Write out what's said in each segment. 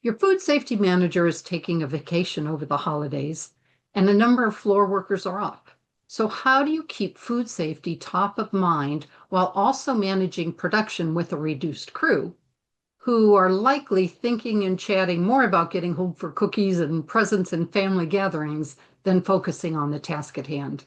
Your food safety manager is taking a vacation over the holidays, and a number of floor workers are off. So, how do you keep food safety top of mind while also managing production with a reduced crew who are likely thinking and chatting more about getting home for cookies and presents and family gatherings than focusing on the task at hand?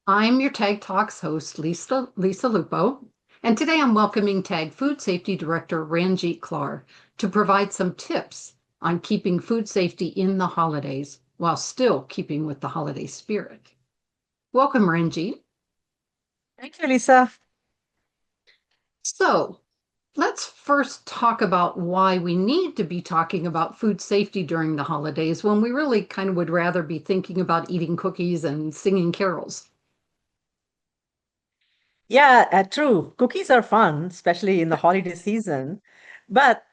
I'm your Tag Talks host, Lisa Lupo, and today I'm welcoming Tag Food Safety Director Ranjeet Klair to provide some tips on keeping food safety in the holidays while still keeping with the holiday spirit. Welcome, Ranjeet. Thank you, Lisa. So, let's first talk about why we need to be talking about food safety during the holidays when we really kind of would rather be thinking about eating cookies and singing carols. Yeah, true. Cookies are fun, especially in the holiday season. But,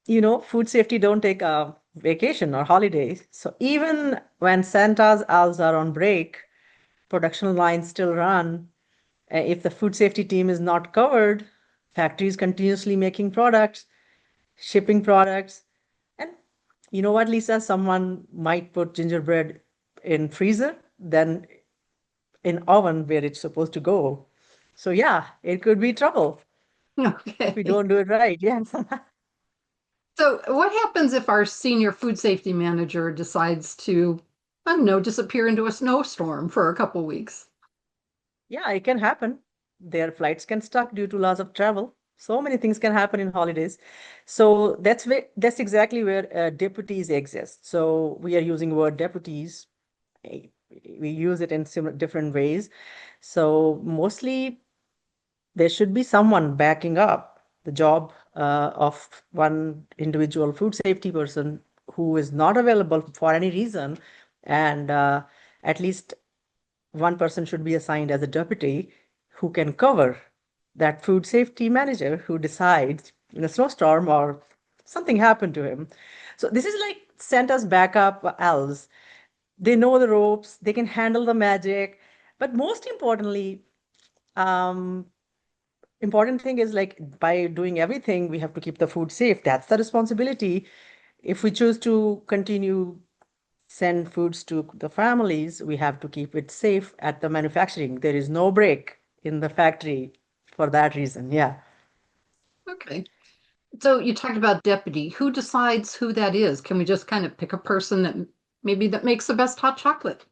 food safety don't take a vacation or holidays. So even when Santa's elves are on break, production lines still run. If the food safety team is not covered, factories continuously making products, shipping products. And you know what, Lisa? Someone might put gingerbread in freezer, then in oven where it's supposed to go. So yeah, it could be trouble if we Okay. don't do it right. Yes. So, what happens if our senior food safety manager decides to, I don't know, disappear into a snowstorm for a couple weeks? Yeah, it can happen. Their flights can stuck due to loss of travel. So many things can happen in holidays. So that's exactly where deputies exist. So we are using word deputies. Eh, We use it in similar different ways. So mostly there should be someone backing up the job of one individual food safety person who is not available for any reason, and at least one person should be assigned as a deputy who can cover that food safety manager who decides in a snowstorm or something happened to him. So this is like Santa's backup elves. They know the ropes, they can handle the magic, but most importantly, um, important thing is like by doing everything, we have to keep the food safe. That's the responsibility. If we choose to continue send foods to the families, we have to keep it safe at the manufacturing. There is no break in the factory for that reason. Yeah. Okay. So, you talked about deputy. Who decides who that is? Can we just kind of pick a person that maybe that makes the best hot chocolate?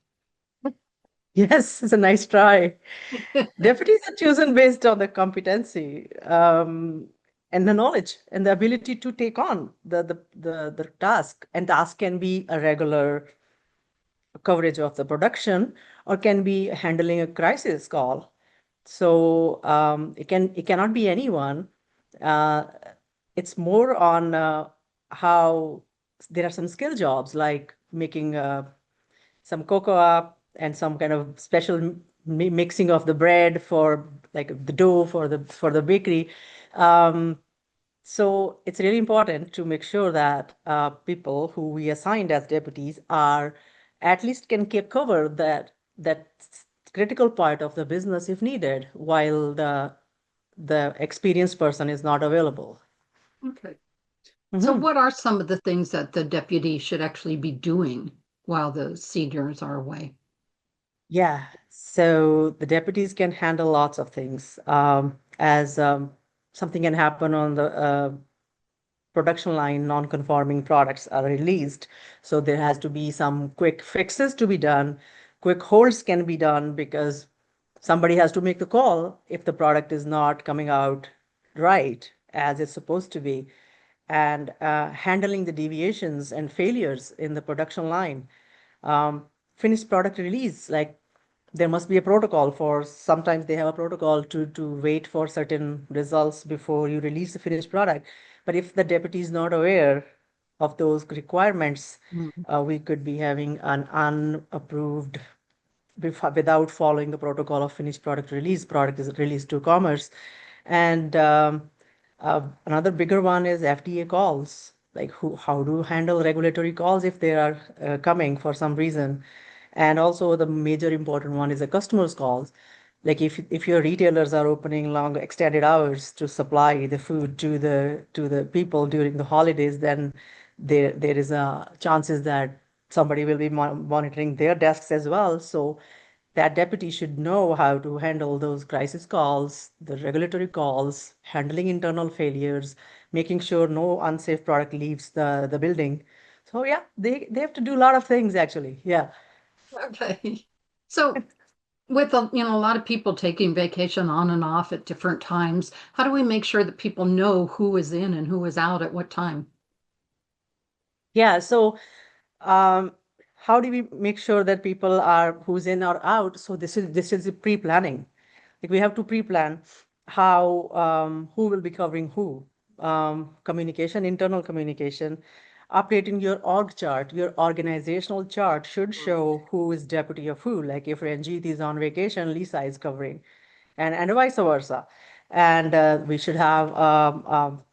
Yes, it's a nice try. Deputies are chosen based on the competency and the knowledge and the ability to take on the task. And task can be a regular coverage of the production or can be handling a crisis call. So it cannot be anyone. Uh, it's more on how there are some skill jobs like making some cocoa and some kind of special mixing of the bread for like the dough for the bakery. Um, so it's really important to make sure that people who we assigned as deputies are at least can cover that critical part of the business if needed, while the experienced person is not available. Okay. So, Mhm. what are some of the things that the deputy should actually be doing while the seniors are away? Yeah, so the deputies can handle lots of things. As something can happen on the production line, non-conforming products are released. So there has to be some quick fixes to be done. Quick holds can be done because somebody has to make the call if the product is not coming out right as it's supposed to be. And handling the deviations and failures in the production line. Um, Finished product release, like there must be a protocol for sometimes they have a protocol to wait for certain results before you release the finished product. But if the deputy is not aware of those requirements, Mm. we could be having an unapproved without following the protocol of finished product release. Product is released to commerce. And another bigger one is FDA calls. like how to handle regulatory calls if they are coming for some reason. And also the major important one is the customers calls. Like if your retailers are opening long extended hours to supply the food to the people during the holidays, then there is a chances that somebody will be monitoring their desks as well. So that deputy should know how to handle those crisis calls, the regulatory calls, handling internal failures, making sure no unsafe product leaves the building. So yeah, they have to do a lot of things actually. Yeah. Okay. So with a lot of people taking vacation on and off at different times, how do we make sure that people know who is in and who is out at what time? Yeah. So um, how do we make sure that people are who's in or out? So this is the pre-planning. Like we have to pre-plan how who will be covering who. Communication, internal communication, updating your org chart, your organizational chart should show who is deputy of who. Like if Ranjeet is on vacation, Lisa is covering, and vice versa. And we should have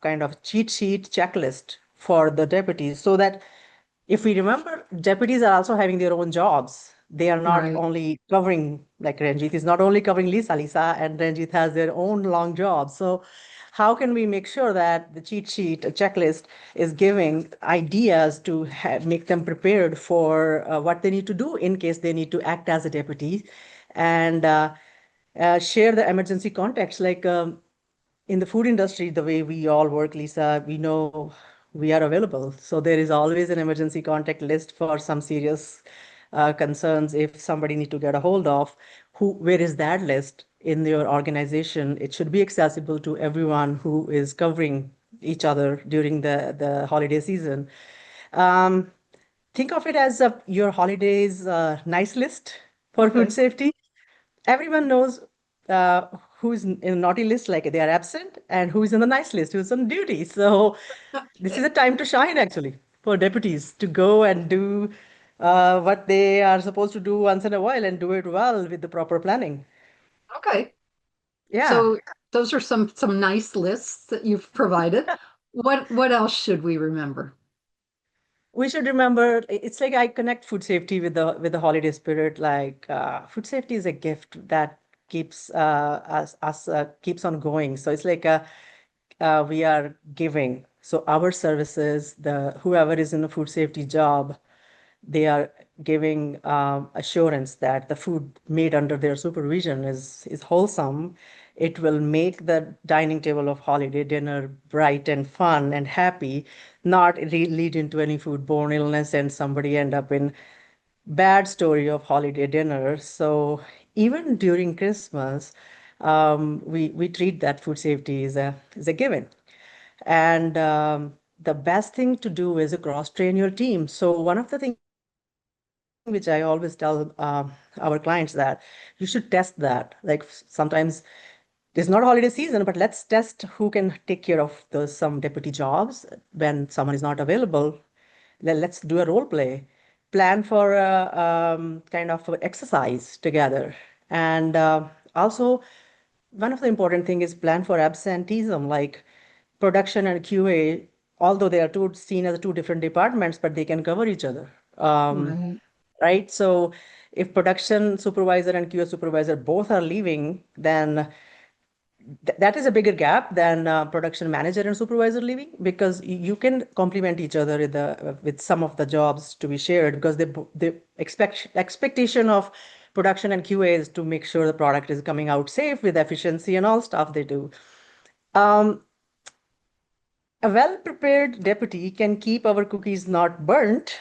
kind of cheat sheet checklist for the deputies so that if we remember, deputies are also having their own jobs. They are not Right. only covering, like Ranjit is not only covering Lisa. Lisa and Ranjit has their own long jobs. So how can we make sure that the cheat sheet, a checklist, is giving ideas to make them prepared for what they need to do in case they need to act as a deputy, and share the emergency context. Like in the food industry, the way we all work, Lisa, we know we are available. So there is always an emergency contact list for some serious concerns. If somebody need to get a hold of, where is that list in your organization? It should be accessible to everyone who is covering each other during the holiday season. Um, think of it as your holidays nice list for food Okay. safety. Everyone knows uh, who's in a naughty list, like they are absent, and who's in the nice list, who's on duty. So this is a time to shine, actually, for deputies to go and do what they are supposed to do once in a while and do it well with the proper planning. Okay. Yeah. So those are some nice lists that you've provided. What else should we remember? We should remember it's like I connect food safety with the holiday spirit. Like food safety is a gift that keeps us keeps on going. So it's like we are giving. So our services, the whoever is in a food safety job, they are giving assurance that the food made under their supervision is wholesome. It will make the dining table of holiday dinner bright and fun and happy, not lead into any foodborne illness and somebody end up in bad story of holiday dinner. So even during Christmas, we treat that food safety as a given. And the best thing to do is cross train your team. So one of the things which I always tell our clients that you should test that. Like sometimes it's not holiday season, but let's test who can take care of those some deputy jobs when someone is not available. Let's do a role play, plan for a kind of exercise together, and also one of the important thing is plan for absenteeism, like production and QA. Although they are two seen as two different departments, but they can cover each other. Right. Right? So if production supervisor and QA supervisor both are leaving, then that is a bigger gap than production manager and supervisor leaving because you can complement each other with some of the jobs to be shared because the expectation of production and QA is to make sure the product is coming out safe with efficiency and all stuff they do. Um, a well-prepared deputy can keep our cookies not burnt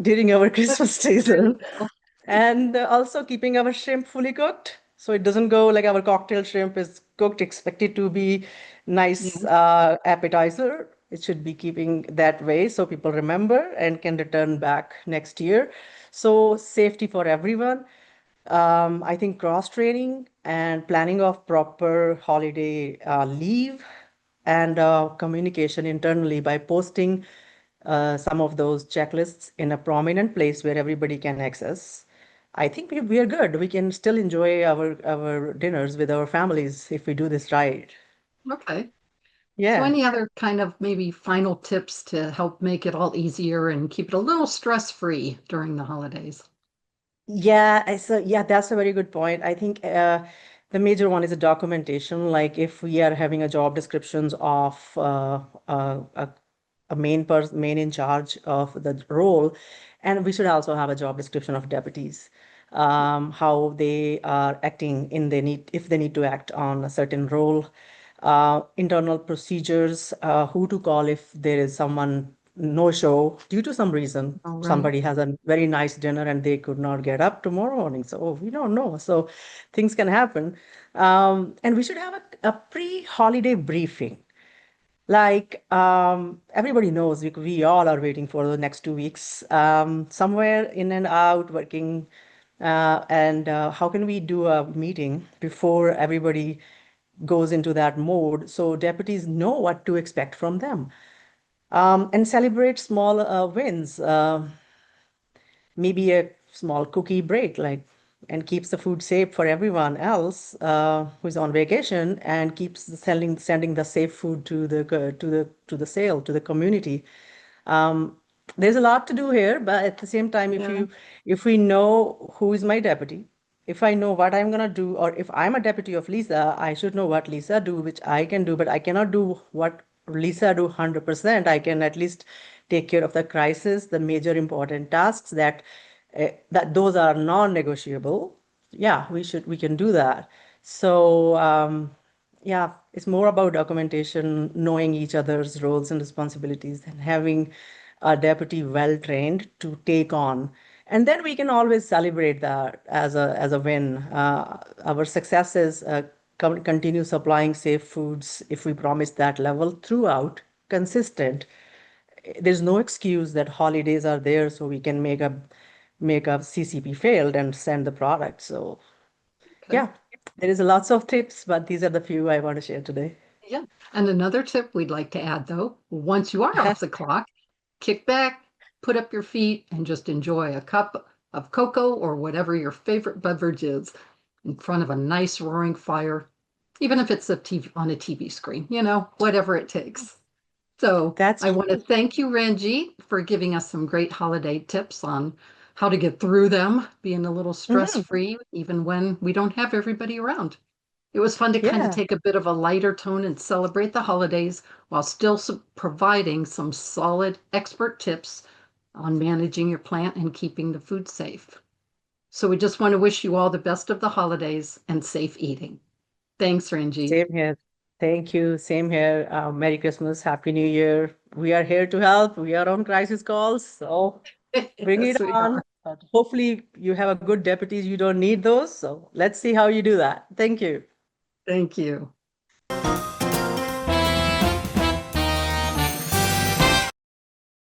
during our Christmas There you season go. and also keeping our shrimp fully cooked. So it doesn't go like our cocktail shrimp is cooked, expected to be nice Yeah. appetizer. It should be keeping that way so people remember and can return back next year. So safety for everyone. I think cross training and planning of proper holiday leave and communication internally by posting some of those checklists in a prominent place where everybody can access. I think we are good. We can still enjoy our dinners with our families if we do this right. Okay. So Yeah. any other kind of maybe final tips to help make it all easier and keep it a little stress-free during the holidays? Yeah, that's a very good point. I think the major one is a documentation. Like if we are having a job descriptions of a main in charge of the role, and we should also have a job description of deputies, how they are acting in they need if they need to act on a certain role, internal procedures, who to call if there is someone no show due to some reason. All right. Somebody has a very nice dinner and they could not get up tomorrow morning. So we don't know. So things can happen. And we should have a pre-holiday briefing. Like everybody knows, we all are waiting for the next 2 weeks, somewhere in and out working. And how can we do a meeting before everybody goes into that mode so deputies know what to expect from them, and celebrate small wins, maybe a small cookie break, like, and keeps the food safe for everyone else who's on vacation, and keeps sending the safe food to the sale to the community. um, there's a lot to do here, but at the same time, Yeah. if we know who is my deputy, if I know what I'm gonna do, or if I'm a deputy of Lisa, I should know what Lisa do, which I can do, but I cannot do what Lisa do 100%. I can at least take care of the crisis, the major important tasks that those are non-negotiable. Yeah, we can do that. So yeah, it's more about documentation, knowing each other's roles and responsibilities, and having a deputy well trained to take on. And then we can always celebrate that as a win. Our successes continue supplying safe foods if we promise that level throughout, consistent. There's no excuse that holidays are there so we can make a CCP failed and send the product. So Okay. yeah, there is lots of tips, but these are the few I want to share today. Yeah. And another tip we'd like to add, though, once you are off the clock, kick back, put up your feet, and just enjoy a cup of cocoa or whatever your favorite beverage is in front of a nice roaring fire, even if it's on a TV screen, whatever it takes. So That's I want to true. thank you, Ranjeet, for giving us some great holiday tips on how to get through them, being a little Mhm. stress-free, even when we don't have everybody around. It was fun to kind of Yeah, take a bit of a lighter tone and celebrate the holidays while still providing some solid expert tips on managing your plant and keeping the food safe. So we just want to wish you all the best of the holidays and safe eating. Thanks, Ranjeet. same here. Thank you. Same here. Merry Christmas, Happy New Year. We are here to help. We are on crisis calls, so bring it Yes, we on. are. But hopefully, you have a good deputies. You don't need those. So let's see how you do that. Thank you. Thank you.